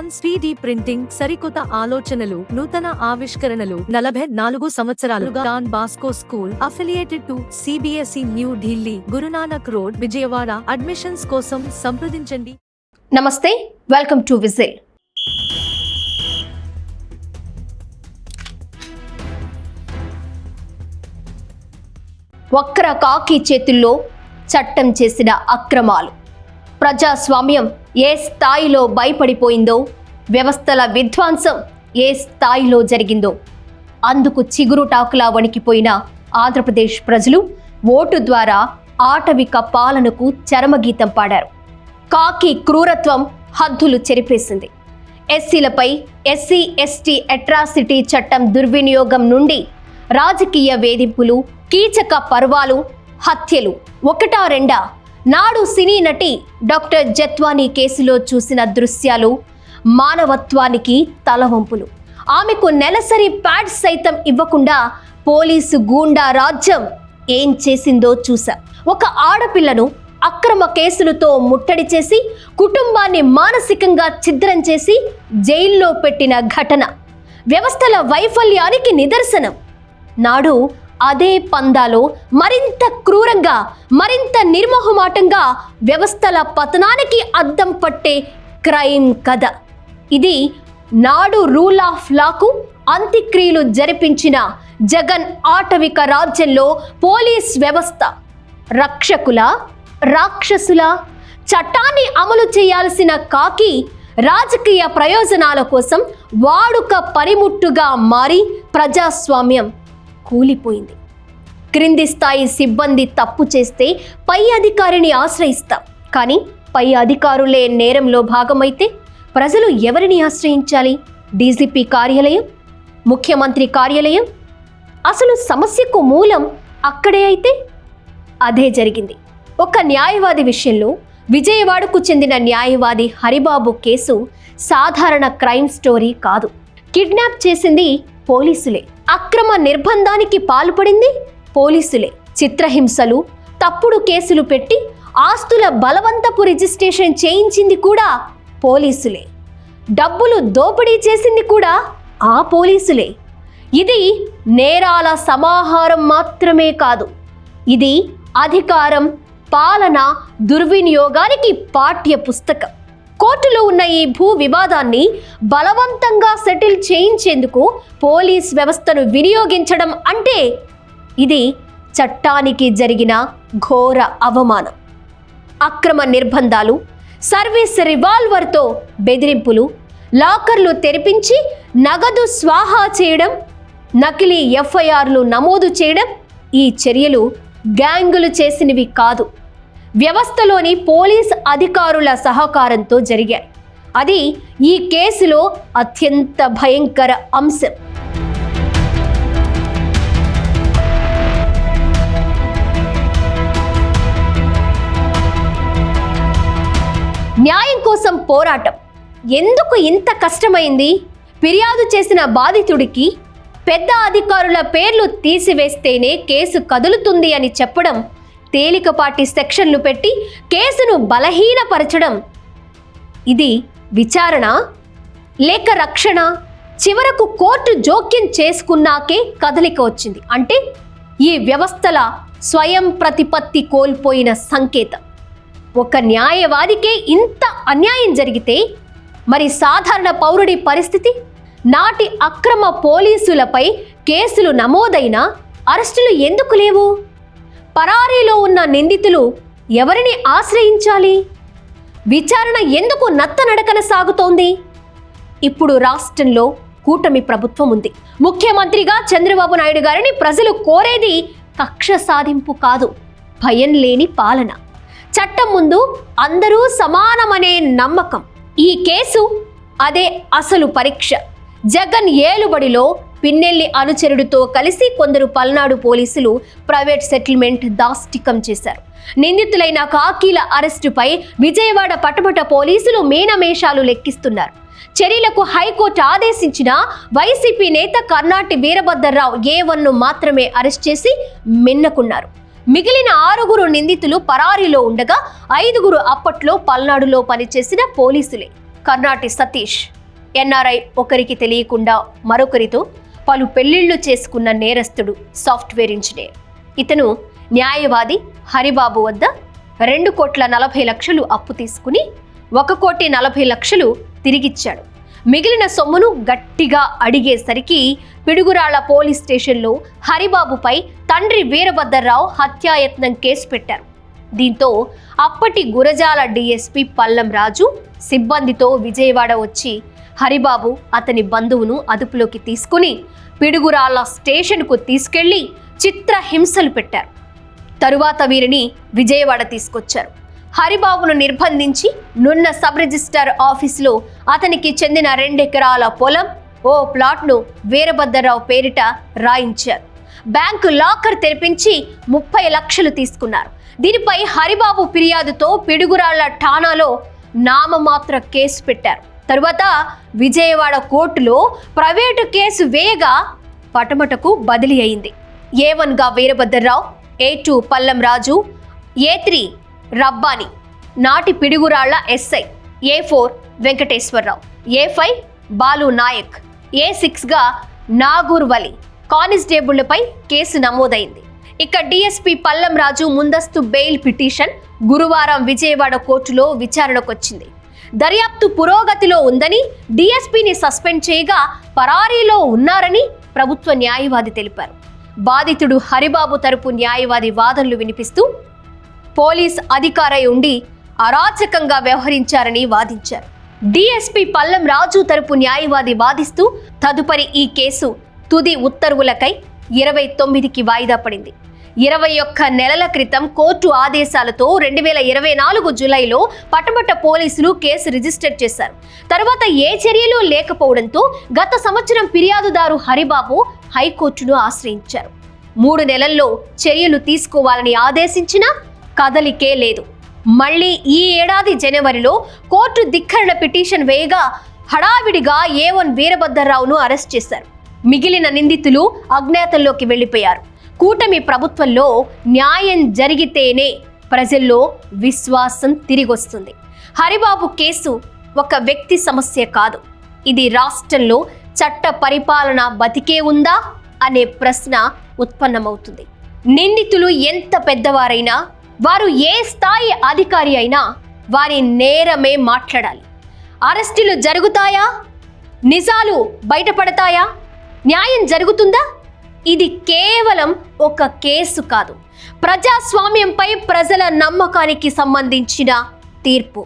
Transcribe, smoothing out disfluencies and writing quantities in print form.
Non 3D printing, సరికొత్త ఆలోచనలు, నూతన ఆవిష్కరణలు. 44 సంవత్సరాలుగా Don Bosco school affiliated to CBSE new Delhi, Guru Nanak road, Vijayawada. Admissions కోసం సంప్రదించండి. నమస్తే, వెల్కమ్ టు విజిల్. వక్ర కాకి చేతుల్లో చట్టం చేసిన అక్రమాలు. ప్రజాస్వామ్యం ఏ స్థాయిలో భయపడిపోయిందో, వ్యవస్థల విధ్వంసం ఏ స్థాయిలో జరిగిందో అందుకు చిగురుటాకులా వణికిపోయిన ఆంధ్రప్రదేశ్ ప్రజలు ఓటు ద్వారా ఆటవిక పాలనకు చరమగీతం పాడారు. కాకి క్రూరత్వం హద్దులు చెరిపేసింది. ఎస్సీలపై SC/ST అట్రాసిటీ చట్టం దుర్వినియోగం నుండి రాజకీయ వేధింపులు, కీచక పర్వాలు, హత్యలు ఒకటా రెండా? నాడు సినీ నటి డాక్టర్ జత్వానీ కేసులో చూసిన దృశ్యాలు మానవత్వానికి తలవంపులు. ఆమెకు నెలసరి ప్యాడ్ సైతం ఇవ్వకుండా పోలీసు గూండా రాజ్యం ఏం చేసిందో చూసా. ఒక ఆడపిల్లను అక్రమ కేసులతో ముట్టడి చేసి కుటుంబాన్ని మానసికంగా ఛిద్రం చేసి జైల్లో పెట్టిన ఘటన వ్యవస్థల వైఫల్యానికి నిదర్శనం. నాడు అదే పందాలో మరింత క్రూరంగా, మరింత నిర్మోహమాటంగా వ్యవస్థల పతనానికి అద్దం పట్టే క్రైమ్ కథ ఇది. నాడు రూల్ ఆఫ్ లాకు అంత్యక్రియలు జరిపించిన జగన్ ఆటవిక రాజ్యంలో పోలీస్ వ్యవస్థ రక్షకుల, రాక్షసుల, చట్టాన్ని అమలు చేయాల్సిన కాకి రాజకీయ ప్రయోజనాల కోసం వాడుక పనిముట్టుగా మారి ప్రజాస్వామ్యం కూలిపోయింది. క్రింది స్థాయి సిబ్బంది తప్పు చేస్తే పై అధికారిని ఆశ్రయిస్తాం, కానీ పై అధికారులే నేరంలో భాగమైతే ప్రజలు ఎవరిని ఆశ్రయించాలి? DGP కార్యాలయం, ముఖ్యమంత్రి కార్యాలయం? అసలు సమస్యకు మూలం అక్కడే అయితే అదే జరిగింది. ఒక న్యాయవాది విషయంలో విజయవాడకు చెందిన న్యాయవాది హరిబాబు కేసు సాధారణ క్రైమ్ స్టోరీ కాదు. కిడ్నాప్ చేసింది పోలీసులే, అక్రమ నిర్బంధానికి పాల్పడింది పోలీసులే, చిత్రహింసలు, తప్పుడు కేసులు పెట్టి ఆస్తుల బలవంతపు రిజిస్ట్రేషన్ చేయించింది కూడా పోలీసులే, డబ్బులు దోపిడీ చేసింది కూడా ఆ పోలీసులే. ఇది నేరాల సమాహారం మాత్రమే కాదు, ఇది అధికారం, పాలన దుర్వినియోగానికి పాఠ్య పుస్తకం. కోర్టులో ఉన్న ఈ భూ వివాదాన్ని బలవంతంగా సెటిల్ చేయించేందుకు పోలీస్ వ్యవస్థను వినియోగించడం అంటే ఇది చట్టానికి జరిగిన ఘోర అవమానం. అక్రమ నిర్బంధాలు, సర్వీస్ రివాల్వర్తో బెదిరింపులు, లాకర్లు తెరిపించి నగదు స్వాహా చేయడం, నకిలీ FIRలు నమోదు చేయడం, ఈ చర్యలు గ్యాంగులు చేసినవి కాదు, వ్యవస్థలోని పోలీస్ అధికారుల సహకారంతో జరిగాయి. అది ఈ కేసులో అత్యంత భయంకర అంశం. న్యాయం కోసం పోరాటం ఎందుకు ఇంత కష్టమైంది? ఫిర్యాదు చేసిన బాధితుడికి పెద్ద అధికారుల పేర్లు తీసివేస్తేనే కేసు కదులుతుంది అని చెప్పడం, తేలికపాటి సెక్షన్లు పెట్టి కేసును బలహీనపరచడం, ఇది విచారణ లేక రక్షణ? చివరకు కోర్టు జోక్యం చేసుకున్నాకే కదలిక వచ్చింది అంటే ఈ వ్యవస్థల స్వయం ప్రతిపత్తి కోల్పోయిన సంకేతం. ఒక న్యాయవాదికే ఇంత అన్యాయం జరిగితే మరి సాధారణ పౌరుడి పరిస్థితి? నాటి అక్రమ పోలీసులపై కేసులు నమోదైనా అరెస్టులు ఎందుకు లేవు? పరారీలో ఉన్న నిందితులు ఎవరిని ఆశ్రయించాలి? విచారణ ఎందుకు నత్తనడకన సాగుతోంది? ఇప్పుడు రాష్ట్రంలో కూటమి ప్రభుత్వం ఉంది. ముఖ్యమంత్రిగా చంద్రబాబు నాయుడు గారిని ప్రజలు కోరేది కక్ష సాధింపు కాదు, భయం లేని పాలన, చట్టం ముందు అందరూ సమానమనే నమ్మకం. ఈ కేసు అదే అసలు పరీక్ష. జగన్ ఏలుబడిలో పిన్నెల్లి అనుచరుడితో కలిసి కొందరు పల్నాడు పోలీసులు ప్రైవేట్ సెటిల్మెంట్ దాష్టికం చేశారు. నిందితులైన కాకీల అరెస్టుపై విజయవాడ పటమట పోలీసులు మీనమేషాలు లెక్కిస్తున్నారు. చర్యలకు హైకోర్టు ఆదేశించిన వైసీపీ నేత కర్నాటి వీరభద్రరావు A1ను మాత్రమే అరెస్ట్ చేసి మిన్నకున్నారు. మిగిలిన 6 నిందితులు పరారీలో ఉండగా 5 అప్పట్లో పల్నాడులో పనిచేసిన పోలీసులే. కర్ణాటి సతీష్, ఎన్ఆర్ఐ, ఒకరికి తెలియకుండా మరొకరితో పలు పెళ్లిళ్లు చేసుకున్న నేరస్తుడు సాఫ్ట్వేర్ ఇంజనీర్. ఇతను న్యాయవాది హరిబాబు వద్ద 2,40,00,000 అప్పు తీసుకుని 1,40,00,000 తిరిగిచ్చాడు. మిగిలిన సొమ్మును గట్టిగా అడిగేసరికి పిడుగురాళ్ల పోలీస్ స్టేషన్లో హరిబాబుపై తండ్రి వీరభద్రరావు హత్యాయత్నం కేసు పెట్టారు. దీంతో అప్పటి గురజాల డీఎస్పీ పల్లం రాజు సిబ్బందితో విజయవాడ వచ్చి హరిబాబు అతని బంధువును అదుపులోకి తీసుకుని పిడుగురాళ్ల స్టేషన్కు తీసుకెళ్లి చిత్రహింసలు పెట్టారు. తరువాత వీరిని విజయవాడ తీసుకొచ్చారు. హరిబాబును నిర్బంధించి నున్న సబ్ రిజిస్టర్ ఆఫీసులో అతనికి చెందిన 2 ఎకరాల పొలం, ఓ ప్లాట్ను వీరభద్రరావు పేరిట రాయించారు. బ్యాంకు లాకర్ తెరిపించి 30 లక్షలు తీసుకున్నారు. దీనిపై హరిబాబు ఫిర్యాదుతో పిడుగురాళ్ల ఠాణాలో నామమాత్ర కేసు పెట్టారు. తరువాత విజయవాడ కోర్టులో ప్రైవేటు కేసు వేయగా పటమటకు బదిలీ అయింది. A1గా వీరభద్రరావు, A2 పల్లం రాజు, A3 రబ్బాని, నాటి Piduguralla SI, A4 Venkateswararao, A5 Balu Naik, A6గా నాగూర్ వలి కానిస్టేబుళ్లపై కేసు నమోదైంది. ఇక డిఎస్పీ పల్లం రాజు ముందస్తు బెయిల్ పిటిషన్ గురువారం విజయవాడ కోర్టులో విచారణకొచ్చింది. దర్యాప్తు పురోగతిలో ఉందని డిఎస్పీని సస్పెండ్ చేయగా పరారీలో ఉన్నారని ప్రభుత్వ న్యాయవాది తెలిపారు. బాధితుడు హరిబాబు తరపు న్యాయవాది వాదనలు వినిపిస్తూ పోలీస్ అధికారై ఉండి అరాచకంగా వ్యవహరించారని వాదించారు. డిఎస్పీ పల్లం రాజు తరపు న్యాయవాది వాదిస్తూ తదుపరి ఈ కేసు తుది ఉత్తర్వులకై 29కి వాయిదా పడింది. 21 నెలల క్రితం కోర్టు ఆదేశాలతో 2024 జూలైలో పటమట పోలీసులు కేసు రిజిస్టర్ చేశారు. తర్వాత ఏ చర్యలు లేకపోవడంతో గత సంవత్సరం ఫిర్యాదుదారు హరిబాబు హైకోర్టును ఆశ్రయించారు. 3 నెలల్లో చర్యలు తీసుకోవాలని ఆదేశించినా కదలికే లేదు. మళ్లీ ఈ ఏడాది జనవరిలో కోర్టు ధిక్కరణ పిటిషన్ వేయగా హడావిడిగా A1 వీరభద్రరావును అరెస్ట్ చేశారు. మిగిలిన నిందితులు అజ్ఞాతంలోకి వెళ్లిపోయారు. కూటమి ప్రభుత్వంలో న్యాయం జరిగితేనే ప్రజల్లో విశ్వాసం తిరిగొస్తుంది. హరిబాబు కేసు ఒక వ్యక్తి సమస్య కాదు. ఇది రాష్ట్రంలో చట్ట పరిపాలన బతికే ఉందా అనే ప్రశ్న ఉత్పన్నమవుతుంది. నిందితులు ఎంత పెద్దవారైనా, వారు ఏ స్థాయి అధికారి అయినా వారి నేరమే మాట్లాడాలి. అరెస్టులు జరుగుతాయా? నిజాలు బయటపడతాయా? న్యాయం జరుగుతుందా? ఇది కేవలం ఒక కేసు కాదు, ప్రజాస్వామ్యంపై ప్రజల నమ్మకానికి సంబంధించిన తీర్పు.